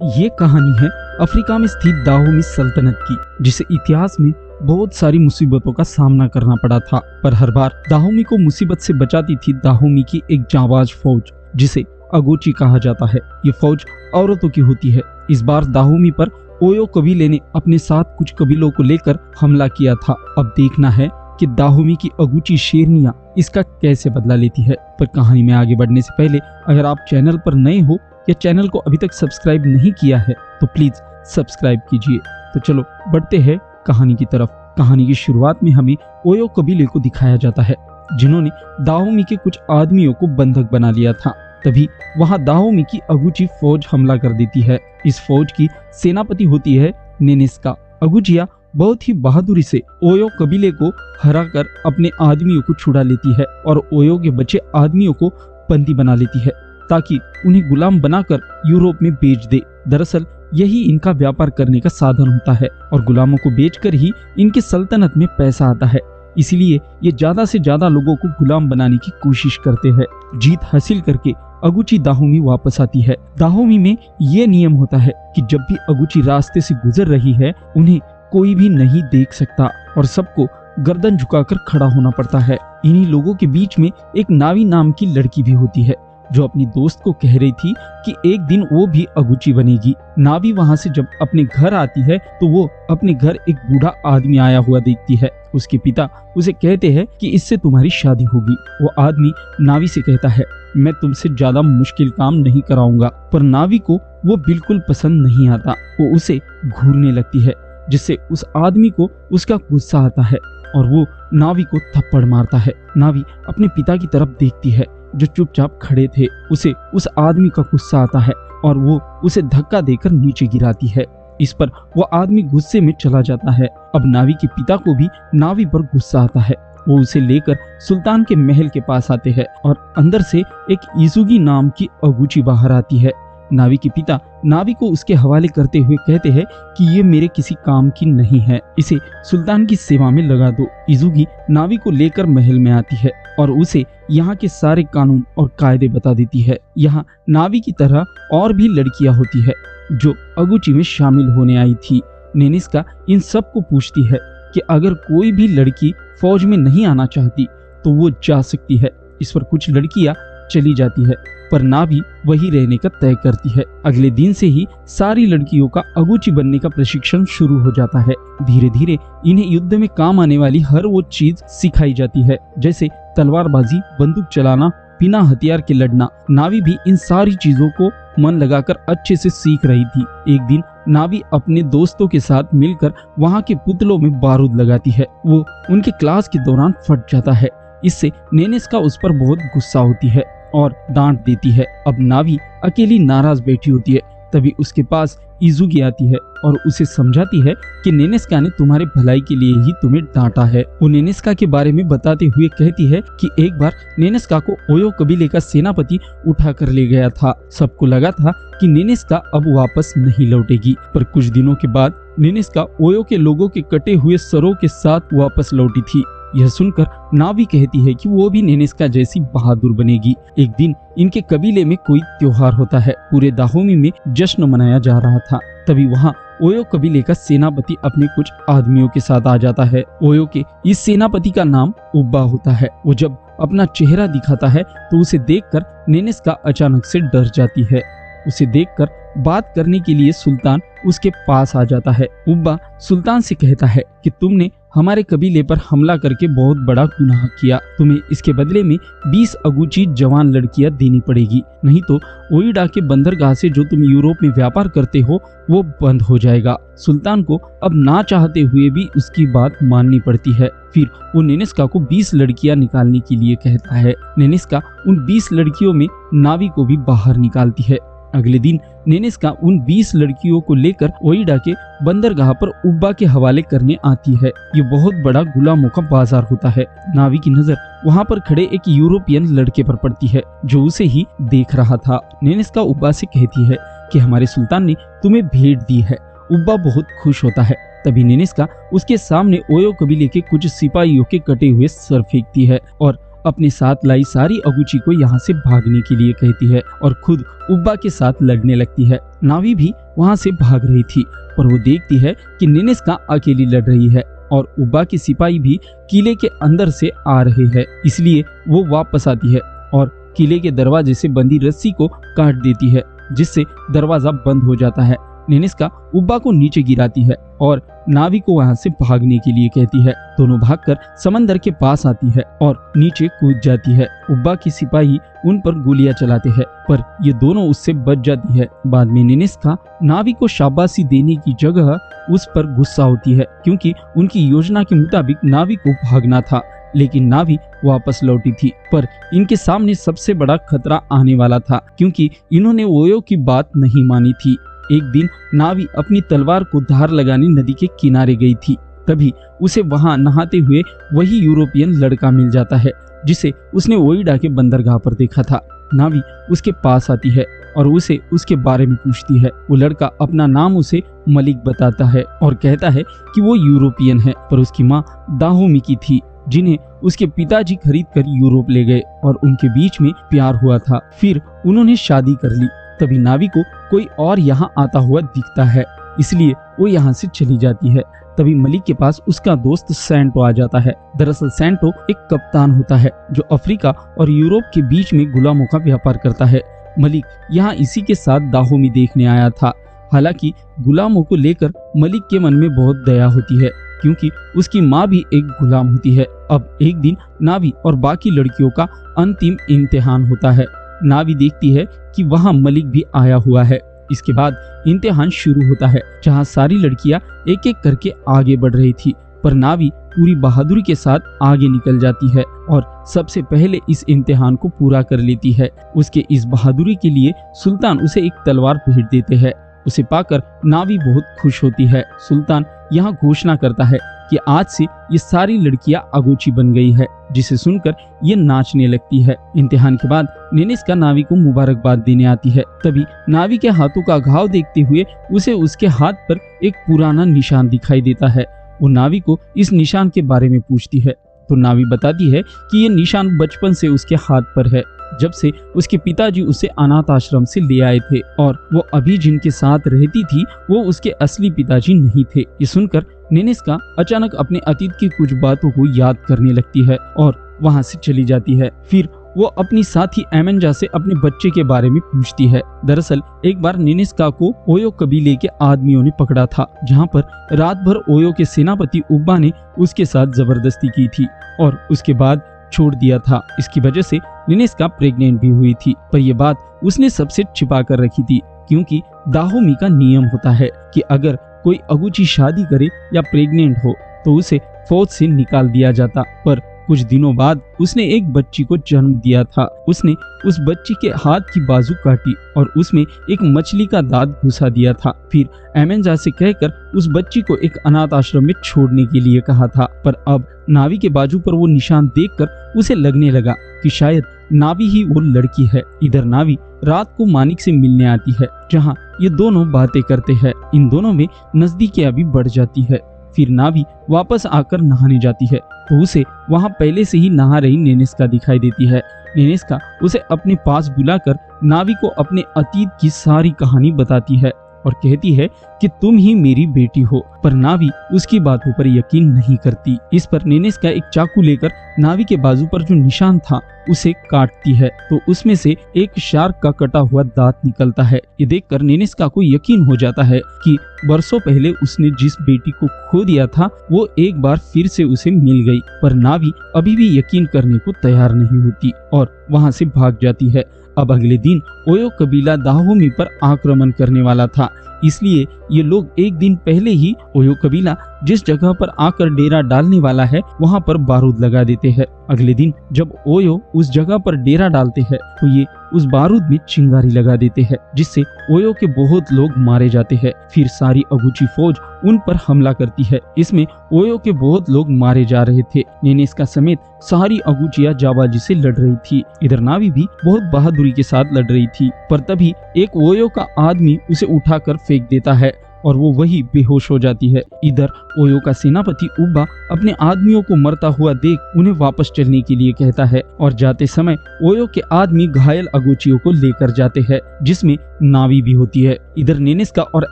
ये कहानी है अफ्रीका में स्थित दाहोमी सल्तनत की, जिसे इतिहास में बहुत सारी मुसीबतों का सामना करना पड़ा था, पर हर बार दाहोमी को मुसीबत से बचाती थी दाहोमी की एक जांबाज फौज, जिसे अगोची कहा जाता है। ये फौज औरतों की होती है। इस बार दाहोमी पर ओयो कबीले ने अपने साथ कुछ कबीलों को लेकर हमला किया था। अब देखना है कि दाहोमी की अगुची शेरनिया इसका कैसे बदला लेती है। पर कहानी में आगे बढ़ने से पहले अगर आप चैनल पर नए हो या चैनल को अभी तक सब्सक्राइब नहीं किया है तो प्लीज सब्सक्राइब कीजिए। तो चलो बढ़ते हैं कहानी की तरफ। कहानी की शुरुआत में हमें ओयो कबीले को दिखाया जाता है, जिन्होंने दाहोमी के कुछ आदमियों को बंधक बना लिया था। तभी वहां दाहोमी की अगुची फौज हमला कर देती है। इस फौज की सेनापति होती है नेनेस्का। अगुचिया बहुत ही बहादुरी से ओयो कबीले को हराकर अपने आदमियों को छुड़ा लेती है और ओयो के बचे आदमियों को बंदी बना लेती है, ताकि उन्हें गुलाम बनाकर यूरोप में बेच दे। दरअसल यही इनका व्यापार करने का साधन होता है और गुलामों को बेचकर ही इनके सल्तनत में पैसा आता है। इसलिए ये ज्यादा से ज्यादा लोगों को गुलाम बनाने की कोशिश करते हैं। जीत हासिल करके अगुची दाहोमी वापस आती है। दाहोमी में ये नियम होता है कि जब भी अगुची रास्ते से गुजर रही है, उन्हें कोई भी नहीं देख सकता और सबको गर्दन झुकाकर खड़ा होना पड़ता है। इन्हीं लोगों के बीच में एक नावी नाम की लड़की भी होती है, जो अपनी दोस्त को कह रही थी कि एक दिन वो भी अगुची बनेगी। नावी वहां से जब अपने घर आती है तो वो अपने घर एक बूढ़ा आदमी आया हुआ देखती है। उसके पिता उसे कहते हैं कि इससे तुम्हारी शादी होगी। वो आदमी नावी से कहता है, मैं तुमसे ज्यादा मुश्किल काम नहीं कराऊंगा। पर नावी को वो बिल्कुल पसंद नहीं आता। वो उसे घूरने लगती है, जिससे उस आदमी को उसका गुस्सा आता है और वो नावी को थप्पड़ मारता है। नावी अपने पिता की तरफ देखती है, जो चुपचाप खड़े थे। उसे उस आदमी का गुस्सा आता है और वो उसे धक्का देकर नीचे गिराती है। इस पर वो आदमी गुस्से में चला जाता है। अब नावी के पिता को भी नावी पर गुस्सा आता है। वो उसे लेकर सुल्तान के महल के पास आते हैं और अंदर से एक इजुगी नाम की अगुची बाहर आती है। नावी के पिता नावी को उसके हवाले करते हुए कहते हैं कि ये मेरे किसी काम की नहीं है, इसे सुल्तान की सेवा में लगा दो। इजुगी नावी को लेकर महल में आती है और उसे यहाँ के सारे कानून और कायदे बता देती है। यहाँ नावी की तरह और भी लड़कियां होती है जो अगुची में शामिल होने आई थी। नेनेस्का इन सब को पूछती है कि अगर कोई भी लड़की फौज में नहीं आना चाहती तो वो जा सकती है। इस पर कुछ लड़कियां चली जाती है, पर नावी वही रहने का तय करती है। अगले दिन से ही सारी लड़कियों का अगुची बनने का प्रशिक्षण शुरू हो जाता है। धीरे धीरे इन्हें युद्ध में काम आने वाली हर वो चीज सिखाई जाती है, जैसे तलवारबाजी, बंदूक चलाना, बिना हथियार के लड़ना। नावी भी इन सारी चीजों को मन लगाकर अच्छे से सीख रही थी। एक दिन नावी अपने दोस्तों के साथ मिलकर वहाँ के पुतलों में बारूद लगाती है। वो उनके क्लास के दौरान फट जाता है। इससे नेनेस्का उस पर बहुत गुस्सा होती है और डांट देती है। अब नावी अकेली नाराज बैठी होती है। तभी उसके पास इजुगी आती है और उसे समझाती है कि नेनेस्का ने तुम्हारे भलाई के लिए ही तुम्हें डांटा है। वो नेनेस्का के बारे में बताते हुए कहती है कि एक बार नेनेस्का को ओयो कबीले का सेनापति उठा कर ले गया था। सबको लगा था कि नेनेस्का अब वापस नहीं लौटेगी, पर कुछ दिनों के बाद नेनेस्का ओयो के लोगों के कटे हुए सरों के साथ वापस लौटी थी। यह सुनकर नावी कहती है कि वो भी नेनेस्का जैसी बहादुर बनेगी। एक दिन इनके कबीले में कोई त्योहार होता है। पूरे दाहोमी में जश्न मनाया जा रहा था। तभी वहाँ ओयो कबीले का सेनापति अपने कुछ आदमियों के साथ आ जाता है। ओयो के इस सेनापति का नाम उब्बा होता है। वो जब अपना चेहरा दिखाता है तो उसे देखकर नेनेस्का अचानक से डर जाती है। उसे देखकर बात करने के लिए सुल्तान उसके पास आ जाता है। उब्बा सुल्तान से कहता है कि तुमने हमारे कबीले पर हमला करके बहुत बड़ा गुनाह किया। तुम्हें इसके बदले में 20 अगुची जवान लड़कियां देनी पड़ेगी, नहीं तो ओइडा के बंदरगाह से जो तुम यूरोप में व्यापार करते हो वो बंद हो जाएगा। सुल्तान को अब ना चाहते हुए भी उसकी बात माननी पड़ती है। फिर वो नेनेस्का को 20 लड़कियां निकालने के लिए कहता है। नेनेस्का उन 20 लड़कियों में नावी को भी बाहर निकालती है। अगले दिन नेनेस्का उन 20 लड़कियों को लेकर ओइडा के बंदरगाह पर उब्बा के हवाले करने आती है। ये बहुत बड़ा गुलामों का बाजार होता है। नावी की नजर वहाँ पर खड़े एक यूरोपियन लड़के पर पड़ती है, जो उसे ही देख रहा था। नेनेस्का उब्बा से कहती है कि हमारे सुल्तान ने तुम्हें भेंट दी है। उब्बा बहुत खुश होता है। तभी नेनेस्का उसके सामने ओयो कबीले के कुछ सिपाहियों के कटे हुए सर फेंकती है और अपने साथ लाई सारी अगुची को यहाँ से भागने के लिए कहती है और खुद उब्बा के साथ लड़ने लगती है। नावी भी वहाँ से भाग रही थी, पर वो देखती है कि निनिस्का अकेली लड़ रही है और उब्बा के सिपाही भी किले के अंदर से आ रहे हैं, इसलिए वो वापस आती है और किले के दरवाजे से बंधी रस्सी को काट देती है, जिससे दरवाजा बंद हो जाता है। निनिस्का उब्बा को नीचे गिराती है और नावी को वहां से भागने के लिए कहती है। दोनों भागकर समंदर के पास आती है और नीचे कूद जाती है। उब्बा के सिपाही उन पर गोलियां चलाते हैं, पर ये दोनों उससे बच जाती है। बाद में निनिस्का नावी को शाबाशी देने की जगह उस पर गुस्सा होती है, क्योंकि उनकी योजना के मुताबिक नावी को भागना था, लेकिन नावी वापस लौटी थी। पर इनके सामने सबसे बड़ा खतरा आने वाला था, क्योंकि इन्होंने ओयो की बात नहीं मानी थी। एक दिन नावी अपनी तलवार को धार लगाने नदी के किनारे गई थी, तभी उसे वहां नहाते हुए वही यूरोपियन लड़का मिल जाता है जिसे उसने ओइडा के बंदरगाह पर देखा था। नावी उसके पास आती है और उसे उसके बारे में पूछती है। वो लड़का अपना नाम उसे मलिक बताता है और कहता है कि वो यूरोपियन है, पर उसकी माँ दाहोमिकी थी, जिन्हें उसके पिताजी खरीद कर यूरोप ले गए और उनके बीच में प्यार हुआ था। फिर उन्होंने शादी कर ली। तभी नावी को कोई और यहाँ आता हुआ दिखता है, इसलिए वो यहाँ से चली जाती है। तभी मलिक के पास उसका दोस्त सैंटो आ जाता है। दरअसल सैंटो एक कप्तान होता है जो अफ्रीका और यूरोप के बीच में गुलामों का व्यापार करता है। मलिक यहाँ इसी के साथ दाहोमी देखने आया था। हालांकि गुलामों को लेकर मलिक के मन में बहुत दया होती है, क्योंकि उसकी माँ भी एक गुलाम होती है। अब एक दिन नावी और बाकी लड़कियों का अंतिम इम्तिहान होता है। नावी देखती है कि वहाँ मलिक भी आया हुआ है। इसके बाद इम्तिहान शुरू होता है, जहाँ सारी लड़कियां एक एक करके आगे बढ़ रही थी, पर नावी पूरी बहादुरी के साथ आगे निकल जाती है और सबसे पहले इस इम्तिहान को पूरा कर लेती है। उसके इस बहादुरी के लिए सुल्तान उसे एक तलवार भेंट देते हैं। उसे पाकर नावी बहुत खुश होती है। सुल्तान यहाँ घोषणा करता है कि आज से ये सारी लड़कियां अगुची बन गई है, जिसे सुनकर ये नाचने लगती है। इम्तिहान के बाद निनिस्का नावी को मुबारकबाद देने आती है। तभी नावी के हाथों का घाव देखते हुए उसे उसके हाथ पर एक पुराना निशान दिखाई देता है। वो नावी को इस निशान के बारे में पूछती है, तो नावी बताती है कि ये निशान बचपन से उसके हाथ पर है, जब से उसके पिताजी उसे अनाथ आश्रम से ले आए थे और वो अभी जिनके साथ रहती थी वो उसके असली पिताजी नहीं थे। ये सुनकर निनिस्का अचानक अपने अतीत की कुछ बातों को याद करने लगती है और वहाँ से चली जाती है। फिर वो अपनी साथी एमेंजा से अपने बच्चे के बारे में पूछती है। दरअसल एक बार निनिस्का को ओयो कबीले के आदमियों ने पकड़ा था, जहाँ पर रात भर ओयो के सेनापति उब्बा ने उसके साथ जबरदस्ती की थी और उसके बाद छोड़ दिया था। इसकी वजह से निनिस्का प्रेग्नेंट भी हुई थी, पर यह बात उसने सबसे छिपा कर रखी थी, क्योंकि दाहोमी का नियम होता है कि अगर कोई अगुची शादी करे या प्रेग्नेंट हो तो उसे फौज से निकाल दिया जाता। पर कुछ दिनों बाद उसने एक बच्ची को जन्म दिया था। उसने उस बच्ची के हाथ की बाजू काटी और उसमें एक मछली का दांत घुसा दिया था। फिर एमेंजा से कहकर उस बच्ची को एक अनाथ आश्रम में छोड़ने के लिए कहा था। पर अब नावी के बाजू पर वो निशान देखकर उसे लगने लगा कि शायद नावी ही वो लड़की है। इधर नावी रात को मानिक से मिलने आती है, जहाँ ये दोनों बातें करते हैं। इन दोनों में नजदीकियां भी बढ़ जाती है। फिर नावी वापस आकर नहाने जाती है तो उसे वहाँ पहले से ही नहा रही निनिस्का दिखाई देती है। निनिस्का उसे अपने पास बुलाकर नावी को अपने अतीत की सारी कहानी बताती है और कहती है कि तुम ही मेरी बेटी हो, पर नावी उसकी बातों पर यकीन नहीं करती। इस पर निनिस्का एक चाकू लेकर नावी के बाजू पर जो निशान था उसे काटती है, तो उसमें से एक शार्क का कटा हुआ दांत निकलता है। ये देखकर निनिस्का को यकीन हो जाता है कि बरसों पहले उसने जिस बेटी को खो दिया था वो एक बार फिर से उसे मिल गई। पर नावी अभी भी यकीन करने को तैयार नहीं होती और वहाँ से भाग जाती है। अब अगले दिन ओयो कबीला दाहोमी पर आक्रमण करने वाला था, इसलिए ये लोग एक दिन पहले ही ओयो कबीला जिस जगह पर आकर डेरा डालने वाला है वहाँ पर बारूद लगा देते हैं। अगले दिन जब ओयो उस जगह पर डेरा डालते हैं तो ये उस बारूद में चिंगारी लगा देते हैं, जिससे ओयो के बहुत लोग मारे जाते हैं। फिर सारी अगुची फौज उन पर हमला करती है। इसमें ओयो के बहुत लोग मारे जा रहे थे। निनिस्का समेत सारी अगुचियां जाबाजी से लड़ रही थी। इधर नावी भी बहुत बहादुरी के साथ लड़ रही थी, पर तभी एक ओयो का आदमी उसे उठाकर फेंक देता है और वो वही बेहोश हो जाती है। इधर ओयो का सेनापति उब्बा अपने आदमियों को मरता हुआ देख उन्हें वापस चलने के लिए कहता है और जाते समय ओयो के आदमी घायल अगोचियों को लेकर जाते हैं, जिसमें नावी भी होती है। इधर नेनेस्का और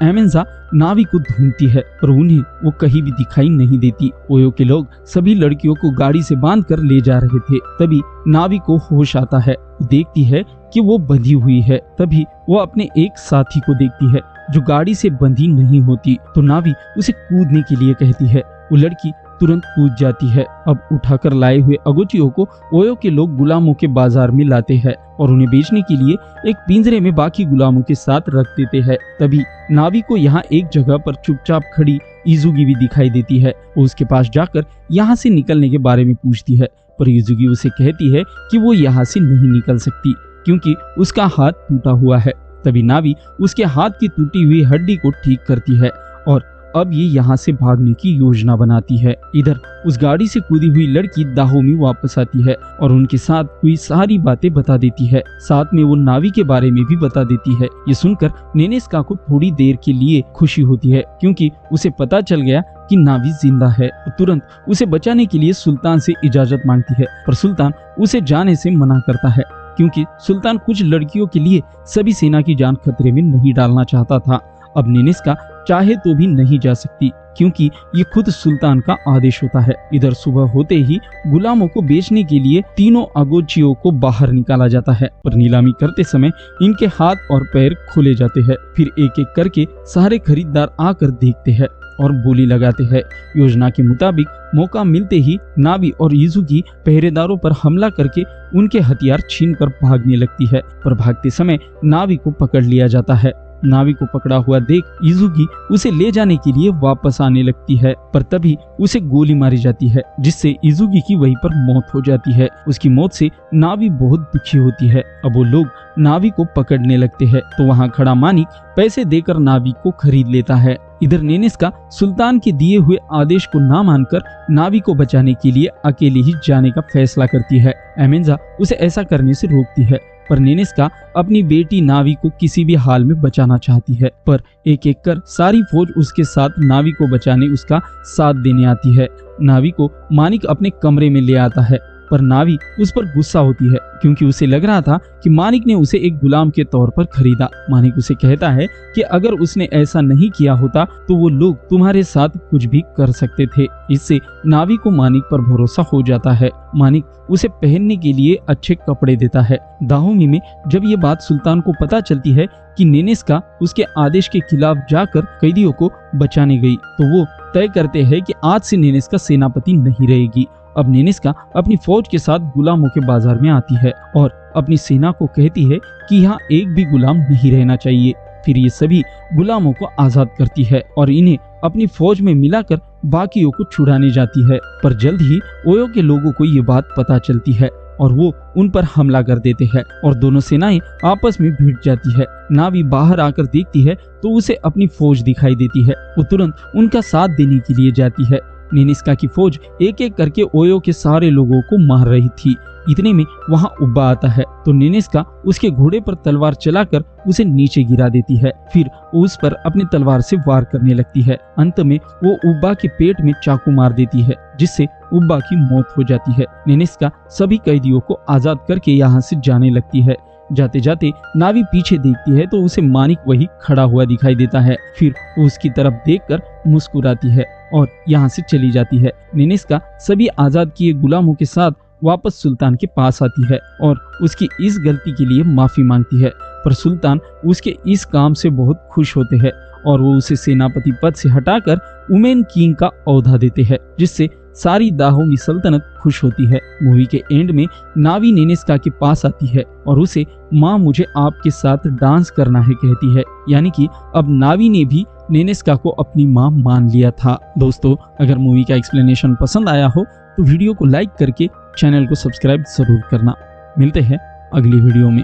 एमेंजा नावी को ढूंढती है पर उन्हें वो कहीं भी दिखाई नहीं देती। ओयो के लोग सभी लड़कियों को गाड़ी से बांधकर ले जा रहे थे। तभी नावी को होश आता है, देखती है कि वो बंधी हुई है। तभी वो अपने एक साथी को देखती है जो गाड़ी से बंधी नहीं होती, तो नावी उसे कूदने के लिए कहती है। वो लड़की तुरंत कूद जाती है। अब उठाकर लाए हुए अगोचियों को ओयो के लोग गुलामों के बाजार में लाते हैं और उन्हें बेचने के लिए एक पिंजरे में बाकी गुलामों के साथ रख देते हैं। तभी नावी को यहाँ एक जगह पर चुपचाप खड़ी इजुगी भी दिखाई देती है। वो उसके पास जाकर यहाँ से निकलने के बारे में पूछती है, पर इजुगी उसे कहती है कि वो यहाँ से नहीं निकल सकती क्योंकि उसका हाथ टूटा हुआ है। तभी नावी उसके हाथ की टूटी हुई हड्डी को ठीक करती है और अब ये यहाँ से भागने की योजना बनाती है। इधर उस गाड़ी से कूदी हुई लड़की दाहोमी वापस आती है और उनके साथ हुई सारी बातें बता देती है। साथ में वो नावी के बारे में भी बता देती है। ये सुनकर नेनेस्का को थोड़ी देर के लिए खुशी होती है क्योंकि उसे पता चल गया कि नावी जिंदा है। तो तुरंत उसे बचाने के लिए सुल्तान से इजाजत मांगती है, पर सुल्तान उसे जाने से मना करता है क्योंकि सुल्तान कुछ लड़कियों के लिए सभी सेना की जान खतरे में नहीं डालना चाहता था। अब नेनेस्का चाहे तो भी नहीं जा सकती क्योंकि ये खुद सुल्तान का आदेश होता है। इधर सुबह होते ही गुलामों को बेचने के लिए तीनों अगोचियों को बाहर निकाला जाता है, पर नीलामी करते समय इनके हाथ और पैर खोले जाते हैं। फिर एक एक करके सारे खरीदार आकर देखते हैं और बोली लगाते हैं। योजना के मुताबिक मौका मिलते ही नावी और इजुगी पहरेदारों पर हमला करके उनके हथियार छीनकर भागने लगती है, पर भागते समय नावी को पकड़ लिया जाता है। नावी को पकड़ा हुआ देख इजुगी उसे ले जाने के लिए वापस आने लगती है, पर तभी उसे गोली मारी जाती है जिससे इजुगी की वहीं पर मौत हो जाती है। उसकी मौत से नावी बहुत दुखी होती है। अब वो लोग नावी को पकड़ने लगते हैं तो वहाँ खड़ा मानिक पैसे देकर नावी को खरीद लेता है। इधर नेनेस्का सुल्तान के दिए हुए आदेश को ना मानकर नावी को बचाने के लिए अकेले ही जाने का फैसला करती है। एमेंजा उसे ऐसा करने से रोकती है, पर नेनेस्का अपनी बेटी नावी को किसी भी हाल में बचाना चाहती है। पर एक एक कर सारी फौज उसके साथ नावी को बचाने उसका साथ देने आती है। नावी को मानिक अपने कमरे में ले आता है, पर नावी उस पर गुस्सा होती है क्योंकि उसे लग रहा था कि मानिक ने उसे एक गुलाम के तौर पर खरीदा। मानिक उसे कहता है कि अगर उसने ऐसा नहीं किया होता तो वो लोग तुम्हारे साथ कुछ भी कर सकते थे। इससे नावी को मानिक पर भरोसा हो जाता है। मानिक उसे पहनने के लिए अच्छे कपड़े देता है। दाहोमी में जब ये बात सुल्तान को पता चलती है कि नेनेस्का उसके आदेश के खिलाफ जाकर कैदियों को बचाने गई, तो वो तय करते हैं कि आज से नेनेस्का सेनापति नहीं रहेगी। अब नेनेस्का अपनी फौज के साथ गुलामों के बाजार में आती है और अपनी सेना को कहती है कि यहाँ एक भी गुलाम नहीं रहना चाहिए। फिर ये सभी गुलामों को आजाद करती है और इन्हें अपनी फौज में मिलाकर बाकियों को छुड़ाने जाती है, पर जल्द ही ओयो के लोगों को ये बात पता चलती है और वो उन पर हमला कर देते हैं और दोनों सेनाएं आपस में भिड़ जाती है। नावी बाहर आकर देखती है तो उसे अपनी फौज दिखाई देती है। वो तुरंत उनका साथ देने के लिए जाती है। नेनेस्का की फौज एक एक करके ओयो के सारे लोगों को मार रही थी। इतने में वहां उब्बा आता है तो नेनेस्का उसके घोड़े पर तलवार चलाकर उसे नीचे गिरा देती है। फिर उस पर अपनी तलवार से वार करने लगती है। अंत में वो उब्बा के पेट में चाकू मार देती है जिससे उब्बा की मौत हो जाती है। नेनेस्का सभी कैदियों को आजाद करके यहाँ से जाने लगती है। जाते जाते नावी पीछे देखती है तो उसे मानिक वही खड़ा हुआ दिखाई देता है। फिर वो उसकी तरफ देखकर मुस्कुराती है और यहाँ से चली जाती है। नेनेस्का सभी आजाद किए गुलामों के साथ वापस सुल्तान के पास आती है और उसकी इस गलती के लिए माफी मांगती है, पर सुल्तान उसके इस काम से बहुत खुश होते हैं और वो उसे सेनापति पद से हटाकर उमेन किंग का औहदा देते हैं, जिससे सारी दाहोमी सल्तनत खुश होती है। मूवी के एंड में नावी नेनेस्का के पास आती है और उसे माँ मुझे आपके साथ डांस करना है कहती है, यानी कि अब नावी ने भी नेनेस्का को अपनी माँ मान लिया था। दोस्तों, अगर मूवी का एक्सप्लेनेशन पसंद आया हो तो वीडियो को लाइक करके चैनल को सब्सक्राइब जरूर करना। मिलते हैं अगली वीडियो में।